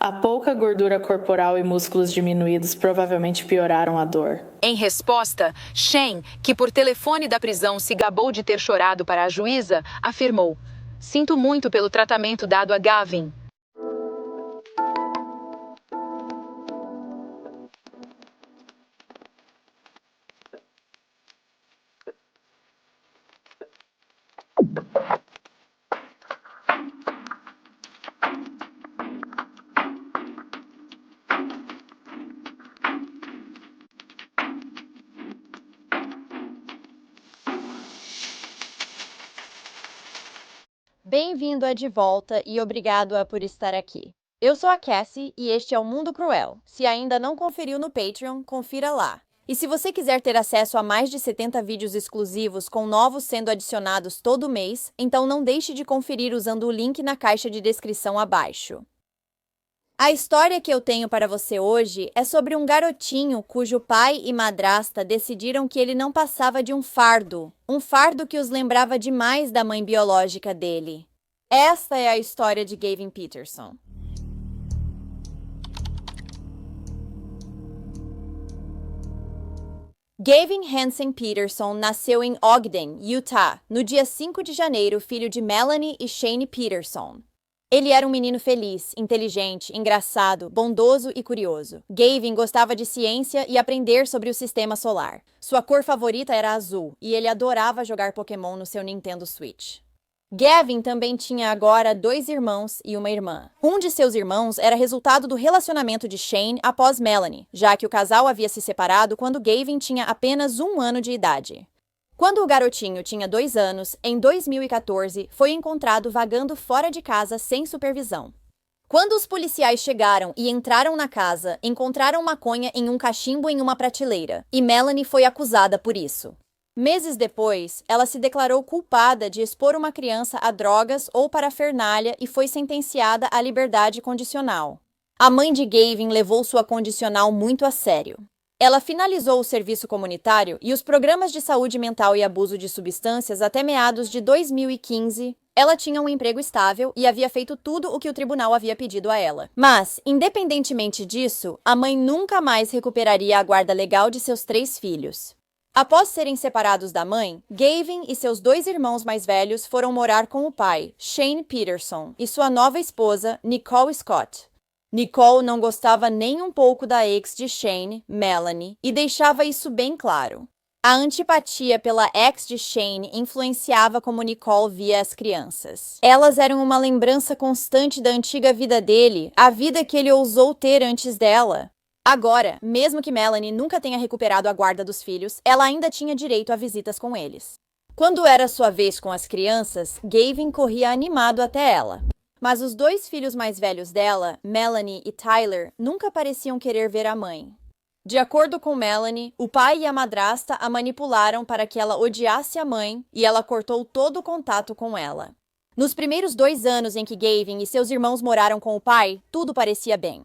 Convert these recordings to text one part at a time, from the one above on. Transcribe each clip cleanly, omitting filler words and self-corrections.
A pouca gordura corporal e músculos diminuídos provavelmente pioraram a dor. Em resposta, Shane, que por telefone da prisão se gabou de ter chorado para a juíza, afirmou: "Sinto muito pelo tratamento dado a Gavin." Bem-vindo a De Volta e obrigado por estar aqui. Eu sou a Cassie e este é o Mundo Cruel. Se ainda não conferiu no Patreon, confira lá. E se você quiser ter acesso a mais de 70 vídeos exclusivos com novos sendo adicionados todo mês, então não deixe de conferir usando o link na caixa de descrição abaixo. A história que eu tenho para você hoje é sobre um garotinho cujo pai e madrasta decidiram que ele não passava de um fardo que os lembrava demais da mãe biológica dele. Esta é a história de Gavin Peterson. Gavin Hansen Peterson nasceu em Ogden, Utah, no dia 5 de janeiro, filho de Melanie e Shane Peterson. Ele era um menino feliz, inteligente, engraçado, bondoso e curioso. Gavin gostava de ciência e aprender sobre o sistema solar. Sua cor favorita era azul e ele adorava jogar Pokémon no seu Nintendo Switch. Gavin também tinha agora 2 irmãos e uma irmã. Um de seus irmãos era resultado do relacionamento de Shane após Melanie, já que o casal havia se separado quando Gavin tinha apenas 1 ano de idade. Quando o garotinho tinha 2 anos, em 2014, foi encontrado vagando fora de casa sem supervisão. Quando os policiais chegaram e entraram na casa, encontraram maconha em um cachimbo em uma prateleira, e Melanie foi acusada por isso. Meses depois, ela se declarou culpada de expor uma criança a drogas ou parafernália e foi sentenciada à liberdade condicional. A mãe de Gavin levou sua condicional muito a sério. Ela finalizou o serviço comunitário e os programas de saúde mental e abuso de substâncias até meados de 2015. Ela tinha um emprego estável e havia feito tudo o que o tribunal havia pedido a ela. Mas, independentemente disso, a mãe nunca mais recuperaria a guarda legal de seus 3 filhos. Após serem separados da mãe, Gavin e seus 2 irmãos mais velhos foram morar com o pai, Shane Peterson, e sua nova esposa, Nicole Scott. Nicole não gostava nem um pouco da ex de Shane, Melanie, e deixava isso bem claro. A antipatia pela ex de Shane influenciava como Nicole via as crianças. Elas eram uma lembrança constante da antiga vida dele, a vida que ele ousou ter antes dela. Agora, mesmo que Melanie nunca tenha recuperado a guarda dos filhos, ela ainda tinha direito a visitas com eles. Quando era sua vez com as crianças, Gavin corria animado até ela. Mas os 2 filhos mais velhos dela, Melanie e Tyler, nunca pareciam querer ver a mãe. De acordo com Melanie, o pai e a madrasta a manipularam para que ela odiasse a mãe e ela cortou todo o contato com ela. Nos primeiros 2 anos em que Gavin e seus irmãos moraram com o pai, tudo parecia bem.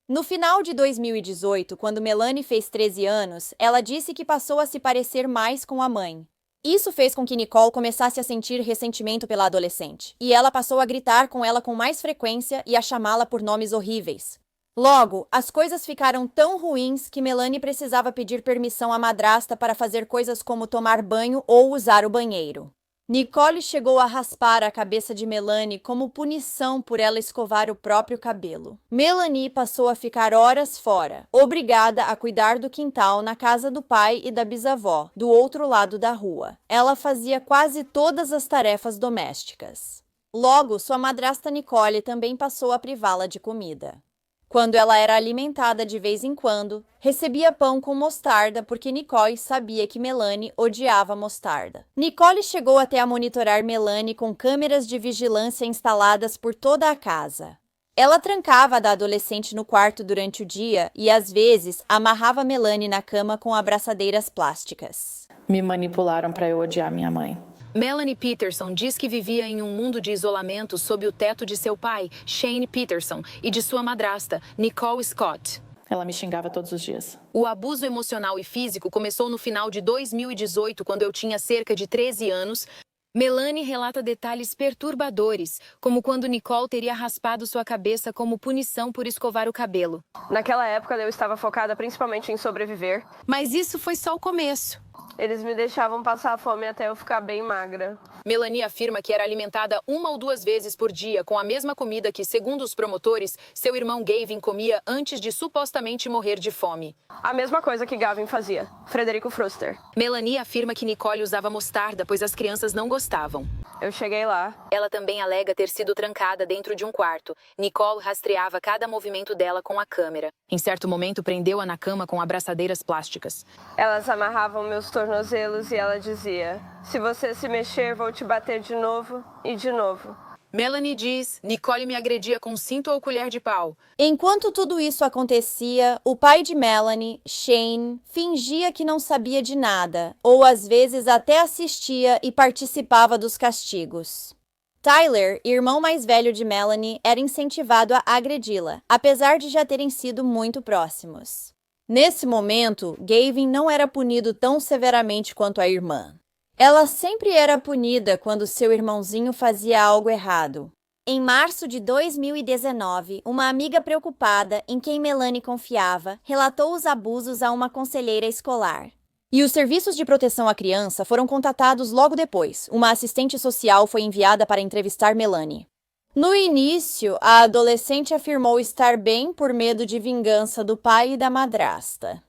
No final de 2018, quando Melanie fez 13 anos, ela disse que passou a se parecer mais com a mãe. Isso fez com que Nicole começasse a sentir ressentimento pela adolescente, e ela passou a gritar com ela com mais frequência e a chamá-la por nomes horríveis. Logo, as coisas ficaram tão ruins que Melanie precisava pedir permissão à madrasta para fazer coisas como tomar banho ou usar o banheiro. Nicole chegou a raspar a cabeça de Melanie como punição por ela escovar o próprio cabelo. Melanie passou a ficar horas fora, obrigada a cuidar do quintal na casa do pai e da bisavó, do outro lado da rua. Ela fazia quase todas as tarefas domésticas. Logo, sua madrasta Nicole também passou a privá-la de comida. Quando ela era alimentada de vez em quando, recebia pão com mostarda porque Nicole sabia que Melanie odiava mostarda. Nicole chegou até a monitorar Melanie com câmeras de vigilância instaladas por toda a casa. Ela trancava a da adolescente no quarto durante o dia e, às vezes, amarrava Melanie na cama com abraçadeiras plásticas. Me manipularam para eu odiar minha mãe. Melanie Peterson diz que vivia em um mundo de isolamento sob o teto de seu pai, Shane Peterson, e de sua madrasta, Nicole Scott. Ela me xingava todos os dias. O abuso emocional e físico começou no final de 2018, quando eu tinha cerca de 13 anos. Melanie relata detalhes perturbadores, como quando Nicole teria raspado sua cabeça como punição por escovar o cabelo. Naquela época eu estava focada principalmente em sobreviver. Mas isso foi só o começo. Eles me deixavam passar fome até eu ficar bem magra. Melanie afirma que era alimentada 1 ou 2 vezes por dia com a mesma comida que, segundo os promotores, seu irmão Gavin comia antes de supostamente morrer de fome. A mesma coisa que Gavin fazia. Frederico Fruster. Melanie afirma que Nicole usava mostarda, pois as crianças não gostavam. Eu cheguei lá. Ela também alega ter sido trancada dentro de um quarto. Nicole rastreava cada movimento dela com a câmera. Em certo momento, prendeu-a na cama com abraçadeiras plásticas. Elas amarravam meus tornozelos e ela dizia: se você se mexer, vou te bater de novo e de novo. Melanie diz: Nicole me agredia com cinto ou colher de pau. Enquanto tudo isso acontecia, o pai de Melanie, Shane, fingia que não sabia de nada, ou às vezes até assistia e participava dos castigos. Tyler, irmão mais velho de Melanie, era incentivado a agredi-la, apesar de já terem sido muito próximos. Nesse momento, Gavin não era punido tão severamente quanto a irmã. Ela sempre era punida quando seu irmãozinho fazia algo errado. Em março de 2019, uma amiga preocupada, em quem Melanie confiava, relatou os abusos a uma conselheira escolar. E os serviços de proteção à criança foram contatados logo depois. Uma assistente social foi enviada para entrevistar Melanie. No início, a adolescente afirmou estar bem por medo de vingança do pai e da madrasta.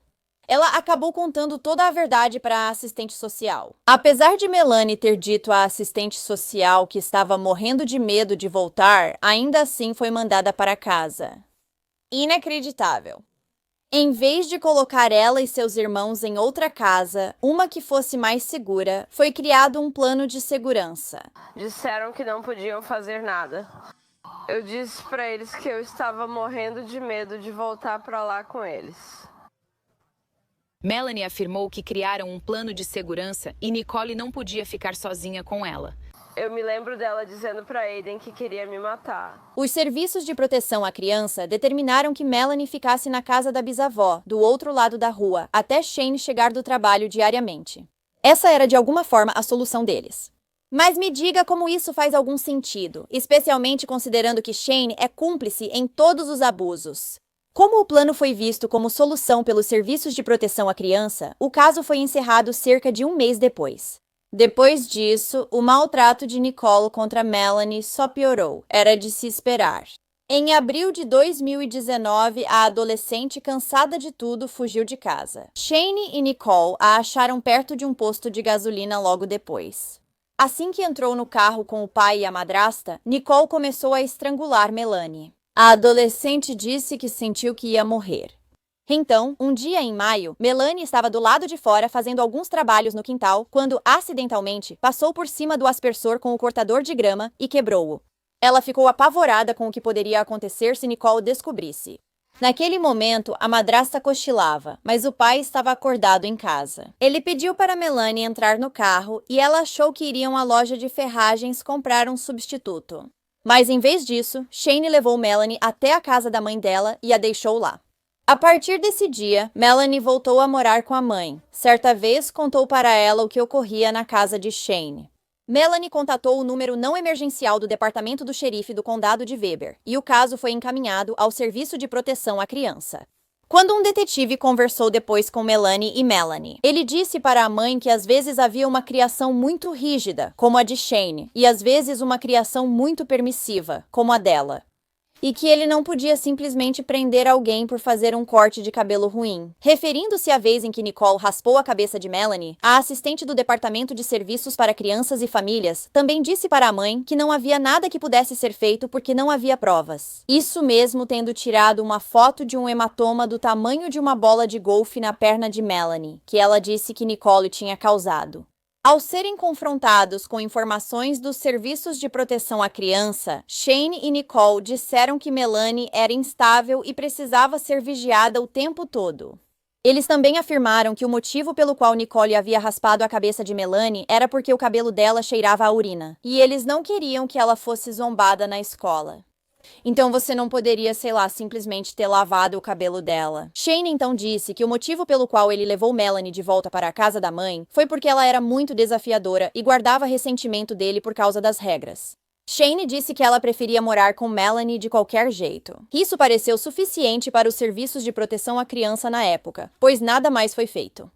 Ela acabou contando toda a verdade para a assistente social. Apesar de Melanie ter dito à assistente social que estava morrendo de medo de voltar, ainda assim foi mandada para casa. Inacreditável. Em vez de colocar ela e seus irmãos em outra casa, uma que fosse mais segura, foi criado um plano de segurança. Disseram que não podiam fazer nada. Eu disse para eles que eu estava morrendo de medo de voltar para lá com eles. Melanie afirmou que criaram um plano de segurança e Nicole não podia ficar sozinha com ela. Eu me lembro dela dizendo para Aiden que queria me matar. Os serviços de proteção à criança determinaram que Melanie ficasse na casa da bisavó, do outro lado da rua, até Shane chegar do trabalho diariamente. Essa era de alguma forma a solução deles. Mas me diga como isso faz algum sentido, especialmente considerando que Shane é cúmplice em todos os abusos. Como o plano foi visto como solução pelos serviços de proteção à criança, o caso foi encerrado cerca de um mês depois. Depois disso, o maltrato de Nicole contra Melanie só piorou. Era de se esperar. Em abril de 2019, a adolescente, cansada de tudo, fugiu de casa. Shane e Nicole a acharam perto de um posto de gasolina logo depois. Assim que entrou no carro com o pai e a madrasta, Nicole começou a estrangular Melanie. A adolescente disse que sentiu que ia morrer. Então, um dia em maio, Melanie estava do lado de fora fazendo alguns trabalhos no quintal quando, acidentalmente, passou por cima do aspersor com o cortador de grama e quebrou-o. Ela ficou apavorada com o que poderia acontecer se Nicole descobrisse. Naquele momento, a madrasta cochilava, mas o pai estava acordado em casa. Ele pediu para Melanie entrar no carro e ela achou que iriam à loja de ferragens comprar um substituto. Mas, em vez disso, Shane levou Melanie até a casa da mãe dela e a deixou lá. A partir desse dia, Melanie voltou a morar com a mãe. Certa vez, contou para ela o que ocorria na casa de Shane. Melanie contatou o número não emergencial do departamento do xerife do condado de Weber, e o caso foi encaminhado ao Serviço de Proteção à Criança. Quando um detetive conversou depois com Melanie e Melanie, ele disse para a mãe que às vezes havia uma criação muito rígida, como a de Shane, e às vezes uma criação muito permissiva, como a dela. E que ele não podia simplesmente prender alguém por fazer um corte de cabelo ruim. Referindo-se à vez em que Nicole raspou a cabeça de Melanie, a assistente do Departamento de Serviços para Crianças e Famílias também disse para a mãe que não havia nada que pudesse ser feito porque não havia provas. Isso mesmo tendo tirado uma foto de um hematoma do tamanho de uma bola de golfe na perna de Melanie, que ela disse que Nicole tinha causado. Ao serem confrontados com informações dos serviços de proteção à criança, Shane e Nicole disseram que Melanie era instável e precisava ser vigiada o tempo todo. Eles também afirmaram que o motivo pelo qual Nicole havia raspado a cabeça de Melanie era porque o cabelo dela cheirava a urina, e eles não queriam que ela fosse zombada na escola. Então você não poderia, sei lá, simplesmente ter lavado o cabelo dela. Shane então disse que o motivo pelo qual ele levou Melanie de volta para a casa da mãe foi porque ela era muito desafiadora e guardava ressentimento dele por causa das regras. Shane disse que ela preferia morar com Melanie de qualquer jeito. Isso pareceu suficiente para os serviços de proteção à criança na época, pois nada mais foi feito.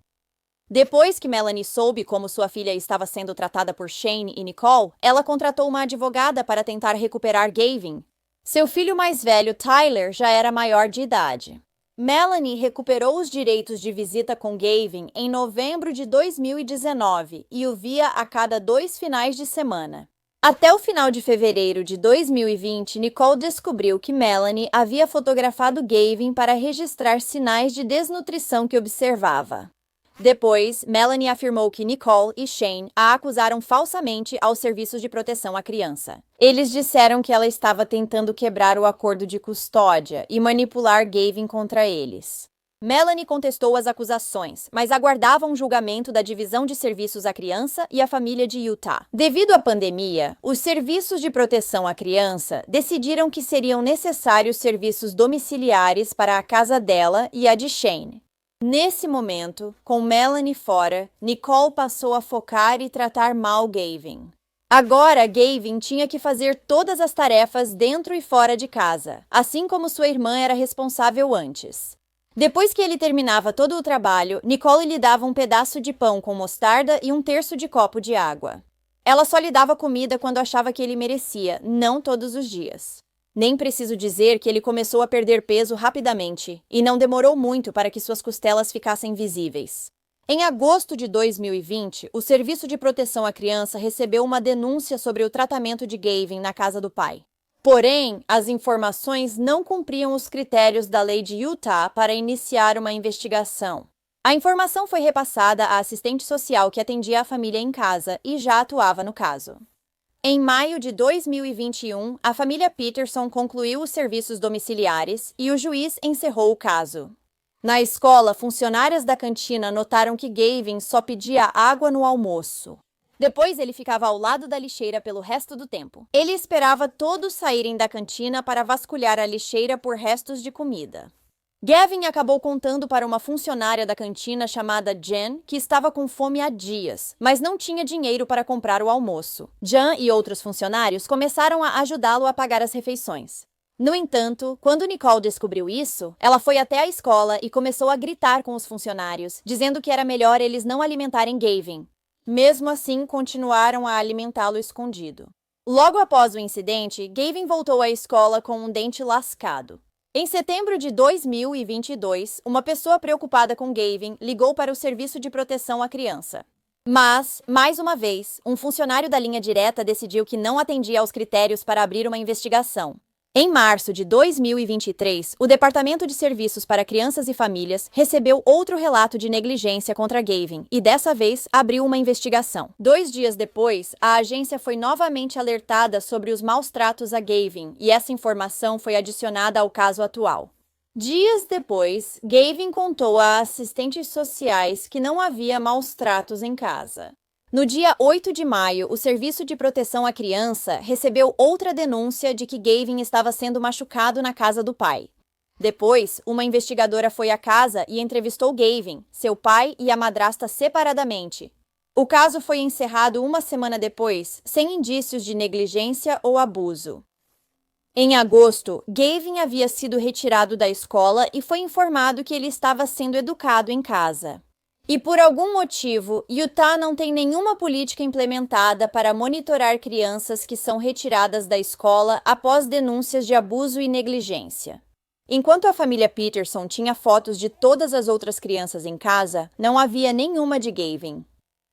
Depois que Melanie soube como sua filha estava sendo tratada por Shane e Nicole, ela contratou uma advogada para tentar recuperar Gavin. Seu filho mais velho, Tyler, já era maior de idade. Melanie recuperou os direitos de visita com Gavin em novembro de 2019 e o via a cada 2 finais de semana. Até o final de fevereiro de 2020, Nicole descobriu que Melanie havia fotografado Gavin para registrar sinais de desnutrição que observava. Depois, Melanie afirmou que Nicole e Shane a acusaram falsamente aos serviços de proteção à criança. Eles disseram que ela estava tentando quebrar o acordo de custódia e manipular Gavin contra eles. Melanie contestou as acusações, mas aguardava um julgamento da Divisão de Serviços à Criança e à Família de Utah. Devido à pandemia, os serviços de proteção à criança decidiram que seriam necessários serviços domiciliares para a casa dela e a de Shane. Nesse momento, com Melanie fora, Nicole passou a focar e tratar mal Gavin. Agora, Gavin tinha que fazer todas as tarefas dentro e fora de casa, assim como sua irmã era responsável antes. Depois que ele terminava todo o trabalho, Nicole lhe dava um pedaço de pão com mostarda e 1/3 de copo de água. Ela só lhe dava comida quando achava que ele merecia, não todos os dias. Nem preciso dizer que ele começou a perder peso rapidamente, e não demorou muito para que suas costelas ficassem visíveis. Em agosto de 2020, o Serviço de Proteção à Criança recebeu uma denúncia sobre o tratamento de Gavin na casa do pai. Porém, as informações não cumpriam os critérios da lei de Utah para iniciar uma investigação. A informação foi repassada à assistente social que atendia a família em casa e já atuava no caso. Em maio de 2021, a família Peterson concluiu os serviços domiciliares e o juiz encerrou o caso. Na escola, funcionárias da cantina notaram que Gavin só pedia água no almoço. Depois, ele ficava ao lado da lixeira pelo resto do tempo. Ele esperava todos saírem da cantina para vasculhar a lixeira por restos de comida. Gavin acabou contando para uma funcionária da cantina chamada Jen que estava com fome há dias, mas não tinha dinheiro para comprar o almoço. Jen e outros funcionários começaram a ajudá-lo a pagar as refeições. No entanto, quando Nicole descobriu isso, ela foi até a escola e começou a gritar com os funcionários, dizendo que era melhor eles não alimentarem Gavin. Mesmo assim, continuaram a alimentá-lo escondido. Logo após o incidente, Gavin voltou à escola com um dente lascado. Em setembro de 2022, uma pessoa preocupada com Gavin ligou para o Serviço de Proteção à Criança. Mas, mais uma vez, um funcionário da linha direta decidiu que não atendia aos critérios para abrir uma investigação. Em março de 2023, o Departamento de Serviços para Crianças e Famílias recebeu outro relato de negligência contra Gavin e, dessa vez, abriu uma investigação. 2 dias depois, a agência foi novamente alertada sobre os maus tratos a Gavin e essa informação foi adicionada ao caso atual. Dias depois, Gavin contou a assistentes sociais que não havia maus tratos em casa. No dia 8 de maio, o Serviço de Proteção à Criança recebeu outra denúncia de que Gavin estava sendo machucado na casa do pai. Depois, uma investigadora foi à casa e entrevistou Gavin, seu pai e a madrasta separadamente. O caso foi encerrado 1 semana depois, sem indícios de negligência ou abuso. Em agosto, Gavin havia sido retirado da escola e foi informado que ele estava sendo educado em casa. E por algum motivo, Utah não tem nenhuma política implementada para monitorar crianças que são retiradas da escola após denúncias de abuso e negligência. Enquanto a família Peterson tinha fotos de todas as outras crianças em casa, não havia nenhuma de Gavin.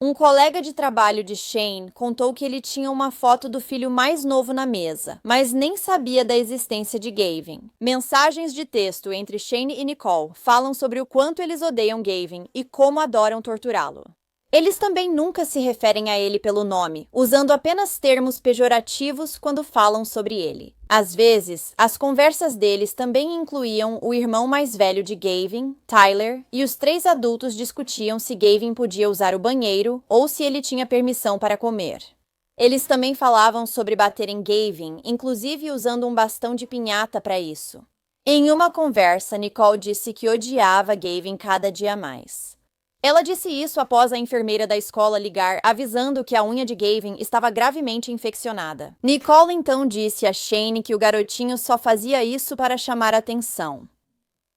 Um colega de trabalho de Shane contou que ele tinha uma foto do filho mais novo na mesa, mas nem sabia da existência de Gavin. Mensagens de texto entre Shane e Nicole falam sobre o quanto eles odeiam Gavin e como adoram torturá-lo. Eles também nunca se referem a ele pelo nome, usando apenas termos pejorativos quando falam sobre ele. Às vezes, as conversas deles também incluíam o irmão mais velho de Gavin, Tyler, e os 3 adultos discutiam se Gavin podia usar o banheiro ou se ele tinha permissão para comer. Eles também falavam sobre bater em Gavin, inclusive usando um bastão de pinhata para isso. Em uma conversa, Nicole disse que odiava Gavin cada dia mais. Ela disse isso após a enfermeira da escola ligar, avisando que a unha de Gavin estava gravemente infeccionada. Nicole então disse a Shane que o garotinho só fazia isso para chamar atenção.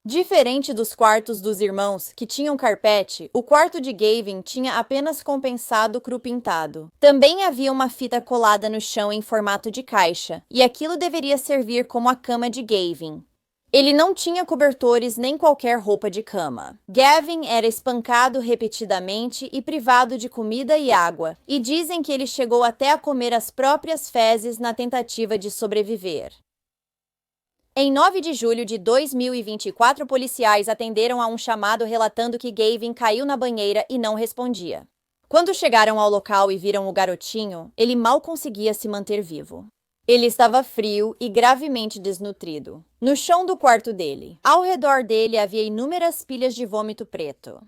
Diferente dos quartos dos irmãos, que tinham carpete, o quarto de Gavin tinha apenas compensado cru pintado. Também havia uma fita colada no chão em formato de caixa, e aquilo deveria servir como a cama de Gavin. Ele não tinha cobertores nem qualquer roupa de cama. Gavin era espancado repetidamente e privado de comida e água, e dizem que ele chegou até a comer as próprias fezes na tentativa de sobreviver. Em 9 de julho de 2024, policiais atenderam a um chamado relatando que Gavin caiu na banheira e não respondia. Quando chegaram ao local e viram o garotinho, ele mal conseguia se manter vivo. Ele estava frio e gravemente desnutrido. No chão do quarto dele, ao redor dele havia inúmeras pilhas de vômito preto.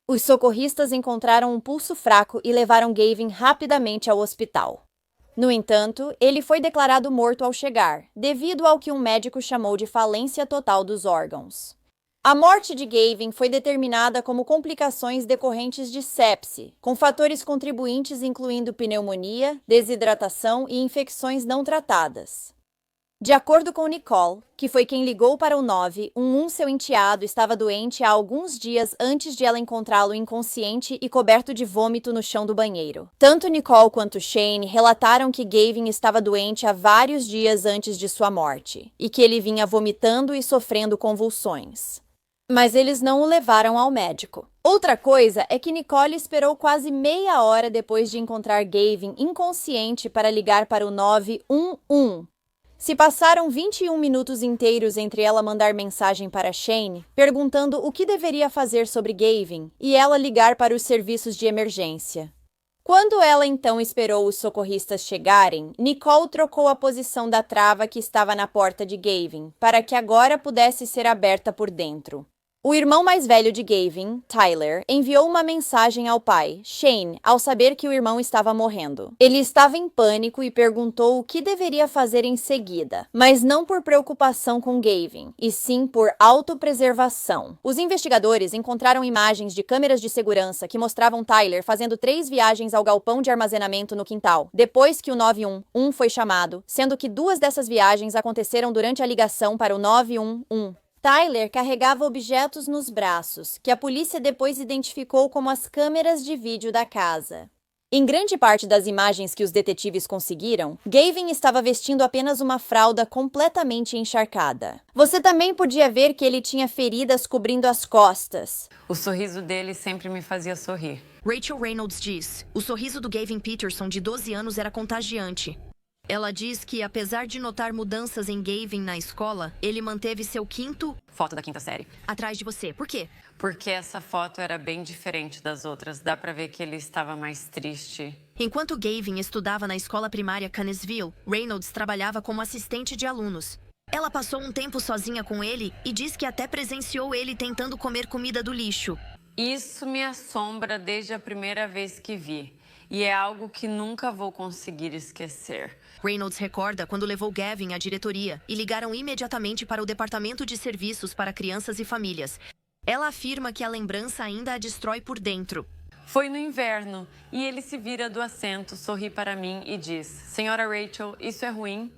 Os socorristas encontraram um pulso fraco e levaram Gavin rapidamente ao hospital. No entanto, ele foi declarado morto ao chegar, devido ao que um médico chamou de falência total dos órgãos. A morte de Gavin foi determinada como complicações decorrentes de sepse, com fatores contribuintes incluindo pneumonia, desidratação e infecções não tratadas. De acordo com Nicole, que foi quem ligou para o 911, seu enteado estava doente há alguns dias antes de ela encontrá-lo inconsciente e coberto de vômito no chão do banheiro. Tanto Nicole quanto Shane relataram que Gavin estava doente há vários dias antes de sua morte, e que ele vinha vomitando e sofrendo convulsões. Mas eles não o levaram ao médico. Outra coisa é que Nicole esperou quase meia hora depois de encontrar Gavin inconsciente para ligar para o 911. Se passaram 21 minutos inteiros entre ela mandar mensagem para Shane, perguntando o que deveria fazer sobre Gavin, e ela ligar para os serviços de emergência. Quando ela então esperou os socorristas chegarem, Nicole trocou a posição da trava que estava na porta de Gavin, para que agora pudesse ser aberta por dentro. O irmão mais velho de Gavin, Tyler, enviou uma mensagem ao pai, Shane, ao saber que o irmão estava morrendo. Ele estava em pânico e perguntou o que deveria fazer em seguida, mas não por preocupação com Gavin, e sim por autopreservação. Os investigadores encontraram imagens de câmeras de segurança que mostravam Tyler fazendo 3 viagens ao galpão de armazenamento no quintal, depois que o 911 foi chamado, sendo que 2 dessas viagens aconteceram durante a ligação para o 911. Tyler carregava objetos nos braços, que a polícia depois identificou como as câmeras de vídeo da casa. Em grande parte das imagens que os detetives conseguiram, Gavin estava vestindo apenas uma fralda completamente encharcada. Você também podia ver que ele tinha feridas cobrindo as costas. O sorriso dele sempre me fazia sorrir. Rachel Reynolds diz: o sorriso do Gavin Peterson, de 12 anos, era contagiante. Ela diz que, apesar de notar mudanças em Gavin na escola, ele manteve seu quinto... Foto da 5ª série. atrás de você. Por quê? Porque essa foto era bem diferente das outras. Dá pra ver que ele estava mais triste. Enquanto Gavin estudava na escola primária Connellsville, Reynolds trabalhava como assistente de alunos. Ela passou um tempo sozinha com ele e diz que até presenciou ele tentando comer comida do lixo. Isso me assombra desde a primeira vez que vi. E é algo que nunca vou conseguir esquecer. Reynolds recorda quando levou Gavin à diretoria e ligaram imediatamente para o Departamento de Serviços para Crianças e Famílias. Ela afirma que a lembrança ainda a destrói por dentro. Foi no inverno e ele se vira do assento, sorri para mim e diz: Senhora Rachel, isso é ruim?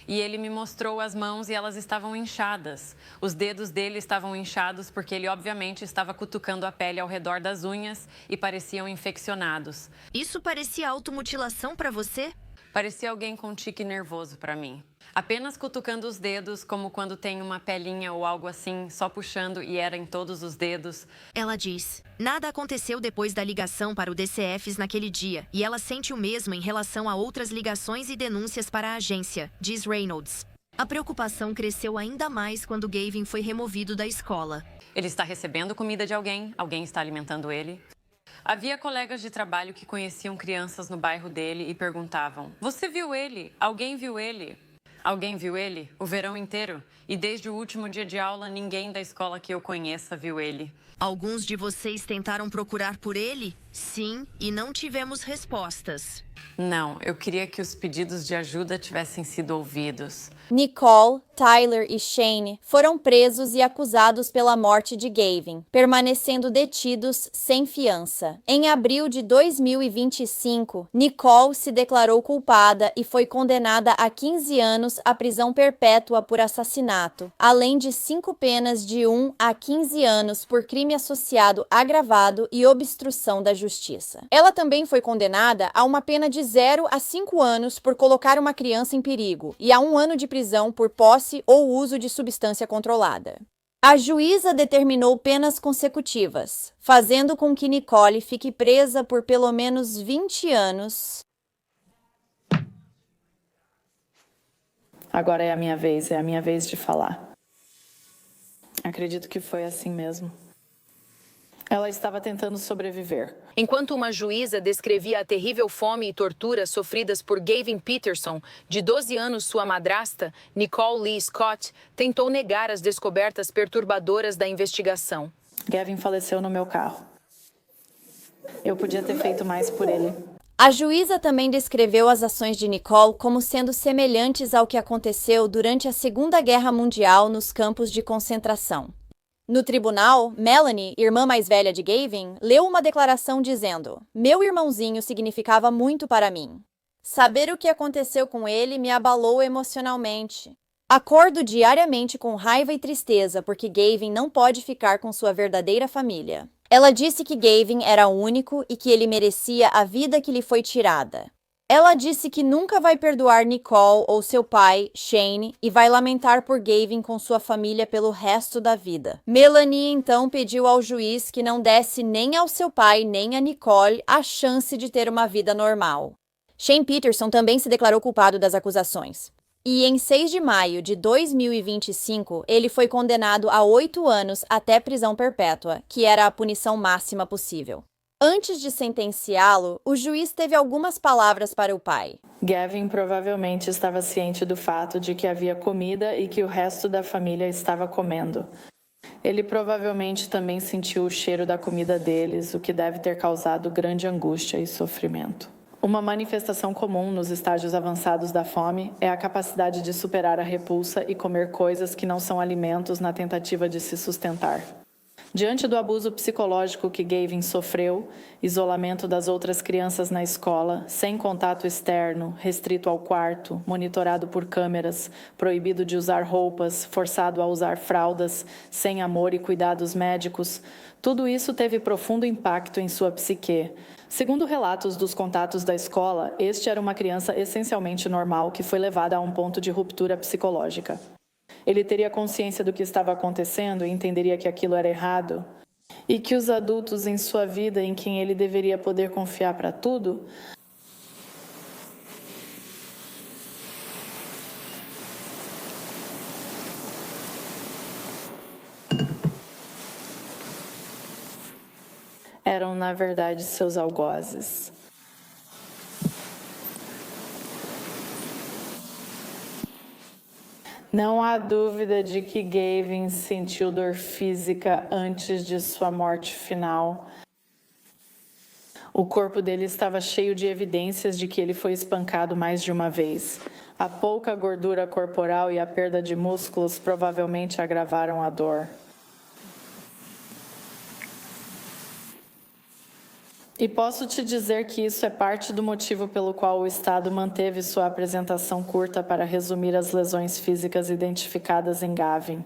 E ele me mostrou as mãos e elas estavam inchadas. Os dedos dele estavam inchados porque ele obviamente estava cutucando a pele ao redor das unhas e pareciam infeccionados. Isso parecia automutilação para você? Parecia alguém com tique nervoso para mim. Apenas cutucando os dedos, como quando tem uma pelinha ou algo assim, só puxando e era em todos os dedos. Ela diz: nada aconteceu depois da ligação para o DCFs naquele dia, e ela sente o mesmo em relação a outras ligações e denúncias para a agência, diz Reynolds. A preocupação cresceu ainda mais quando Gavin foi removido da escola. Ele está recebendo comida de alguém está alimentando ele. Havia colegas de trabalho que conheciam crianças no bairro dele e perguntavam: Você viu ele? Alguém viu ele? Alguém viu ele? O verão inteiro. E desde o último dia de aula, ninguém da escola que eu conheça viu ele. Alguns de vocês tentaram procurar por ele? Sim, e não tivemos respostas. Não, eu queria que os pedidos de ajuda tivessem sido ouvidos. Nicole, Tyler e Shane foram presos e acusados pela morte de Gavin, permanecendo detidos sem fiança. Em abril de 2025, Nicole se declarou culpada e foi condenada a 15 anos à prisão perpétua por assassinato, além de 5 penas de 1 a 15 anos por crime associado agravado e obstrução da justiça. Ela também foi condenada a uma pena de 0 a 5 anos por colocar uma criança em perigo e a 1 ano de prisão por posse ou uso de substância controlada. A juíza determinou penas consecutivas, fazendo com que Nicole fique presa por pelo menos 20 anos. Agora é a minha vez de falar. Acredito que foi assim mesmo. Ela estava tentando sobreviver. Enquanto uma juíza descrevia a terrível fome e tortura sofridas por Gavin Peterson, de 12 anos sua madrasta, Nicole Lee Scott, tentou negar as descobertas perturbadoras da investigação. Gavin faleceu no meu carro. Eu podia ter feito mais por ele. A juíza também descreveu as ações de Nicole como sendo semelhantes ao que aconteceu durante a Segunda Guerra Mundial nos campos de concentração. No tribunal, Melanie, irmã mais velha de Gavin, leu uma declaração dizendo: "Meu irmãozinho significava muito para mim. Saber o que aconteceu com ele me abalou emocionalmente. Acordo diariamente com raiva e tristeza porque Gavin não pode ficar com sua verdadeira família." Ela disse que Gavin era único e que ele merecia a vida que lhe foi tirada. Ela disse que nunca vai perdoar Nicole ou seu pai, Shane, e vai lamentar por Gavin com sua família pelo resto da vida. Melanie então pediu ao juiz que não desse nem ao seu pai nem a Nicole a chance de ter uma vida normal. Shane Peterson também se declarou culpado das acusações. E em 6 de maio de 2025, ele foi condenado a 8 anos até prisão perpétua, que era a punição máxima possível. Antes de sentenciá-lo, o juiz teve algumas palavras para o pai. Gavin provavelmente estava ciente do fato de que havia comida e que o resto da família estava comendo. Ele provavelmente também sentiu o cheiro da comida deles, o que deve ter causado grande angústia e sofrimento. Uma manifestação comum nos estágios avançados da fome é a capacidade de superar a repulsa e comer coisas que não são alimentos na tentativa de se sustentar. Diante do abuso psicológico que Gavin sofreu, isolamento das outras crianças na escola, sem contato externo, restrito ao quarto, monitorado por câmeras, proibido de usar roupas, forçado a usar fraldas, sem amor e cuidados médicos, tudo isso teve profundo impacto em sua psique. Segundo relatos dos contatos da escola, este era uma criança essencialmente normal que foi levada a um ponto de ruptura psicológica. Ele teria consciência do que estava acontecendo e entenderia que aquilo era errado, e que os adultos em sua vida, em quem ele deveria poder confiar para tudo, eram, na verdade, seus algozes. Não há dúvida de que Gavin sentiu dor física antes de sua morte final. O corpo dele estava cheio de evidências de que ele foi espancado mais de uma vez. A pouca gordura corporal e a perda de músculos provavelmente agravaram a dor. E posso te dizer que isso é parte do motivo pelo qual o Estado manteve sua apresentação curta para resumir as lesões físicas identificadas em Gavin.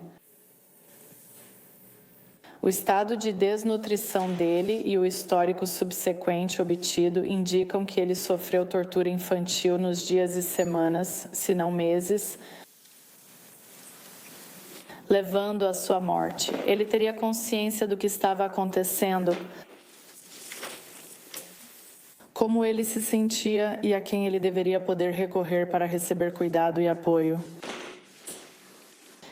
O estado de desnutrição dele e o histórico subsequente obtido indicam que ele sofreu tortura infantil nos dias e semanas, se não meses, levando à sua morte. Ele teria consciência do que estava acontecendo, como ele se sentia e a quem ele deveria poder recorrer para receber cuidado e apoio.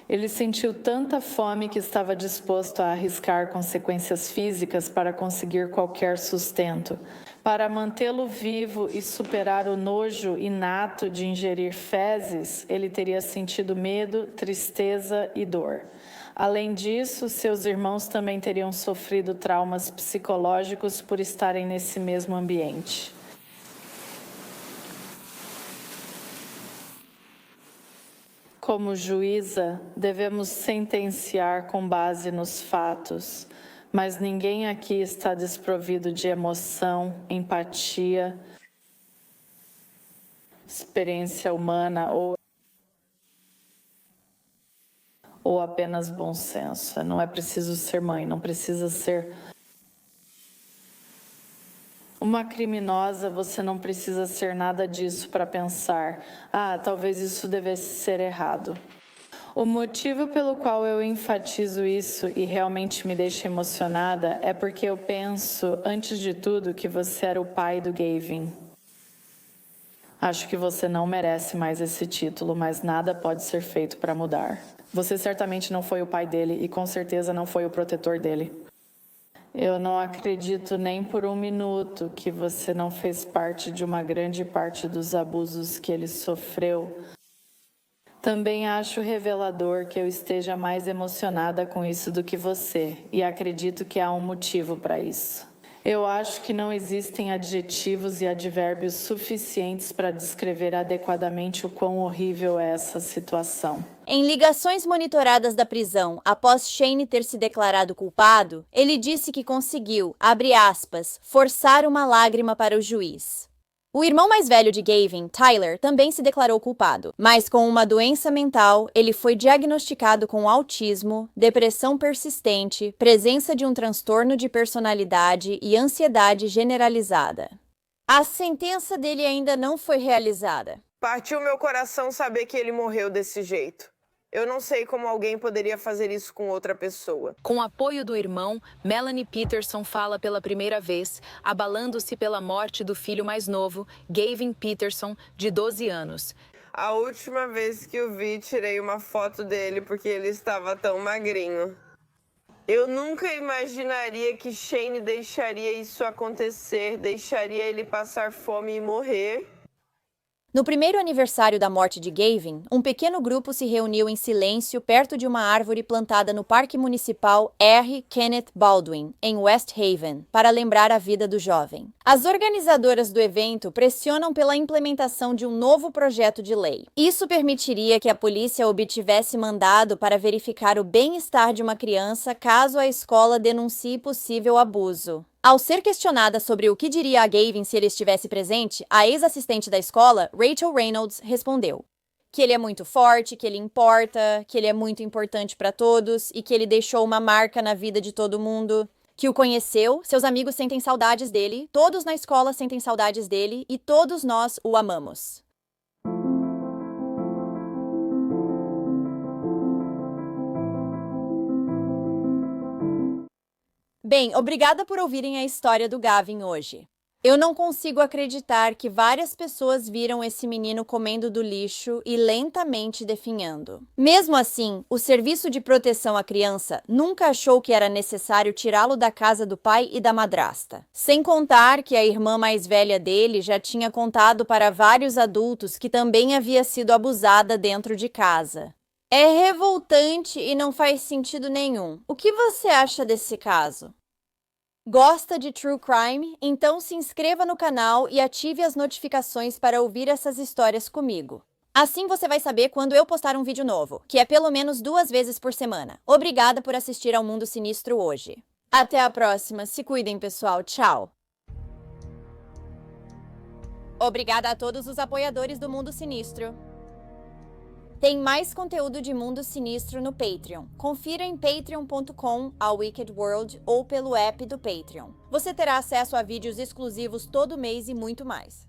Ele sentiu tanta fome que estava disposto a arriscar consequências físicas para conseguir qualquer sustento, Para mantê-lo vivo e superar o nojo inato de ingerir fezes, ele teria sentido medo, tristeza e dor. Além disso, seus irmãos também teriam sofrido traumas psicológicos por estarem nesse mesmo ambiente. Como juíza, devemos sentenciar com base nos fatos, mas ninguém aqui está desprovido de emoção, empatia, experiência humana ou apenas bom senso. Não é preciso ser mãe, não precisa ser uma criminosa, você não precisa ser nada disso para pensar, talvez isso devesse ser errado. O motivo pelo qual eu enfatizo isso e realmente me deixa emocionada é porque eu penso, antes de tudo, que você era o pai do Gavin. Acho que você não merece mais esse título, mas nada pode ser feito para mudar. Você certamente não foi o pai dele e com certeza não foi o protetor dele. Eu não acredito nem por um minuto que você não fez parte de uma grande parte dos abusos que ele sofreu. Também acho revelador que eu esteja mais emocionada com isso do que você, e acredito que há um motivo para isso. Eu acho que não existem adjetivos e advérbios suficientes para descrever adequadamente o quão horrível é essa situação. Em ligações monitoradas da prisão, após Shane ter se declarado culpado, ele disse que conseguiu, abre aspas, forçar uma lágrima para o juiz. O irmão mais velho de Gavin, Tyler, também se declarou culpado, mas com uma doença mental, ele foi diagnosticado com autismo, depressão persistente, presença de um transtorno de personalidade e ansiedade generalizada. A sentença dele ainda não foi realizada. Partiu meu coração saber que ele morreu desse jeito. Eu não sei como alguém poderia fazer isso com outra pessoa. Com o apoio do irmão, Melanie Peterson fala pela primeira vez, abalando-se pela morte do filho mais novo, Gavin Peterson, de 12 anos. A última vez que o vi, tirei uma foto dele porque ele estava tão magrinho. Eu nunca imaginaria que Shane deixaria isso acontecer, deixaria ele passar fome e morrer. No primeiro aniversário da morte de Gavin, um pequeno grupo se reuniu em silêncio perto de uma árvore plantada no Parque Municipal R. Kenneth Baldwin, em West Haven, para lembrar a vida do jovem. As organizadoras do evento pressionam pela implementação de um novo projeto de lei. Isso permitiria que a polícia obtivesse mandado para verificar o bem-estar de uma criança caso a escola denuncie possível abuso. Ao ser questionada sobre o que diria a Gavin se ele estivesse presente, a ex-assistente da escola, Rachel Reynolds, respondeu que ele é muito forte, que ele importa, que ele é muito importante para todos e que ele deixou uma marca na vida de todo mundo, que o conheceu, seus amigos sentem saudades dele, todos na escola sentem saudades dele e todos nós o amamos. Bem, obrigada por ouvirem a história do Gavin hoje. Eu não consigo acreditar que várias pessoas viram esse menino comendo do lixo e lentamente definhando. Mesmo assim, o Serviço de Proteção à Criança nunca achou que era necessário tirá-lo da casa do pai e da madrasta. Sem contar que a irmã mais velha dele já tinha contado para vários adultos que também havia sido abusada dentro de casa. É revoltante e não faz sentido nenhum. O que você acha desse caso? Gosta de True Crime? Então se inscreva no canal e ative as notificações para ouvir essas histórias comigo. Assim você vai saber quando eu postar um vídeo novo, que é pelo menos 2 vezes por semana. Obrigada por assistir ao Mundo Sinistro hoje. Até a próxima. Se cuidem, pessoal. Tchau. Obrigada a todos os apoiadores do Mundo Sinistro. Tem mais conteúdo de Mundo Sinistro no Patreon. Confira em patreon.com a Wicked World ou pelo app do Patreon. Você terá acesso a vídeos exclusivos todo mês e muito mais.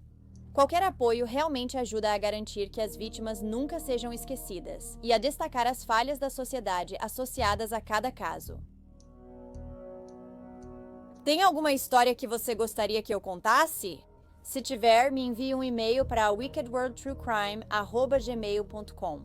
Qualquer apoio realmente ajuda a garantir que as vítimas nunca sejam esquecidas e a destacar as falhas da sociedade associadas a cada caso. Tem alguma história que você gostaria que eu contasse? Se tiver, me envie um e-mail para wickedworldtruecrime@gmail.com.